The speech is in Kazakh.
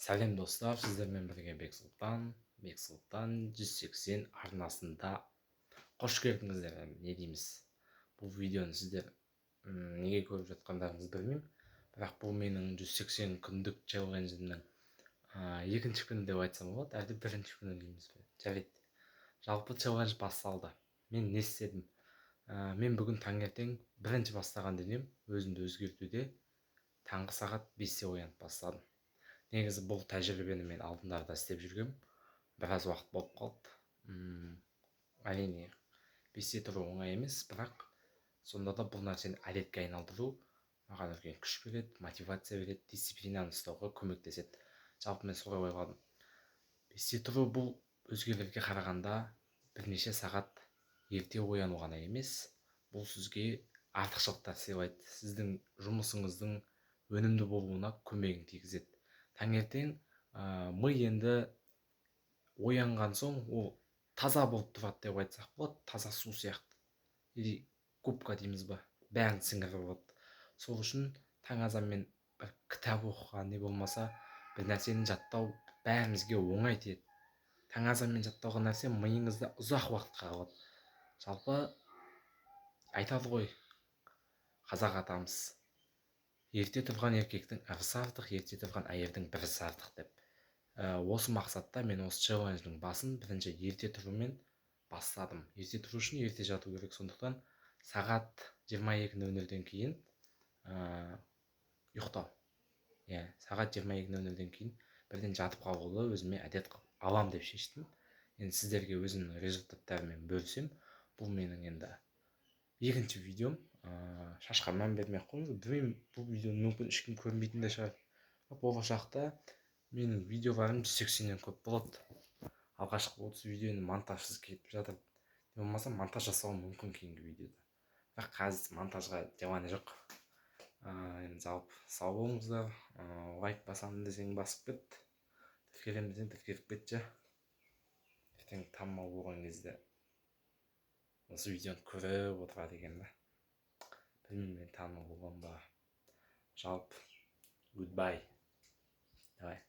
Сәлем достар, сіздермен бірге Бексұлтан 180 арнасында қош келдіңіздер. Не дейміз? Бұл видеоны сіздер неге көріп жатқандарыңызды білмеймін, бірақ бұл менің 180 күндік челленжімнің екінші күні деп айтсам болады, әлде бірінші күні дейміз бе? Жарайды. Жалпы челлендж басталды. Мен не істедім? Мен бүгін таңертең бірінші бастаған дүнием өзімді өзгертуде таңғы сағат 5-те оянып бастадым. Негізі бұл тәжірибені мен алдындарда істеп жүргем, біраз уақыт болып қалды. Әрине 5-те тұру оңай емес, бірақ сонда да бұл нәрсені әдетке айналдыру маған үлкен күш береді, мотивация береді, дисциплинаны ұстауға көмектеседі. Жалпы мен солай ойладым. 5-те тұру бұл өзгелерге қарағанда бірнеше сағат ерте ояну ғана емес, бұл сізге артықшылықтар сыйлайды, сіздің жұмысыңыздың өнімді болуына көмегін тигізеді. Таңертең ми енді оянған соң ол таза болып тұрады деп айтсақ болады, таза су сияқты, или губка дейміз ба, бәрін сіңіріп алады. Сол үшін таң азанмен бір кітап оқыға, не болмаса бір нәрсені жаттау бәрімізге оңай тиеді. Таң азанмен жатталған нәрсе миыңызда ұзақ уақытқа қалады. Жалпы айтады ғой қазақ атамыз, ерте тұрған еркектің ырысы артық, ерте тұрған әйелдің бірісі артық деп. Осы мақсатта мен осы челлендждің басын бірінші ерте тұрумен бастадым. Ерте тұру үшін ерте жату керек, сондықтан сағат 22:00-ден кейін ұйықтау. Сағат 22:00-ден кейін бірден жатып қалуды өзіме әдет қылып алам деп шештім. Енді сіздерге өзімнің результаттарымен бөлсем, бұл менің енді екінші видеом. Шашқа мән бермей қойыңыз. Білмеймін, бұл видеоны мүмкін ешкім көрмейтін де шығар. Болашақта менің видеоларым 180-нен көп болады. Алғашқы 30 видеоны монтажсыз кетіп жатыр. Не болмаса монтаж жасауым мүмкін кейінгі видеода. Бірақ қазір монтажға жауаны жоқ. Енді жалпы сау болыңыздар. Лайк басамын десең басып кет. Тіркелемін десең тіркеліп кетші. Ертең танымал болған кезде осы видеоны көріп отырады екен да. Білмеймін, мен танымал болған ба. Жалпы goodbye. Давай.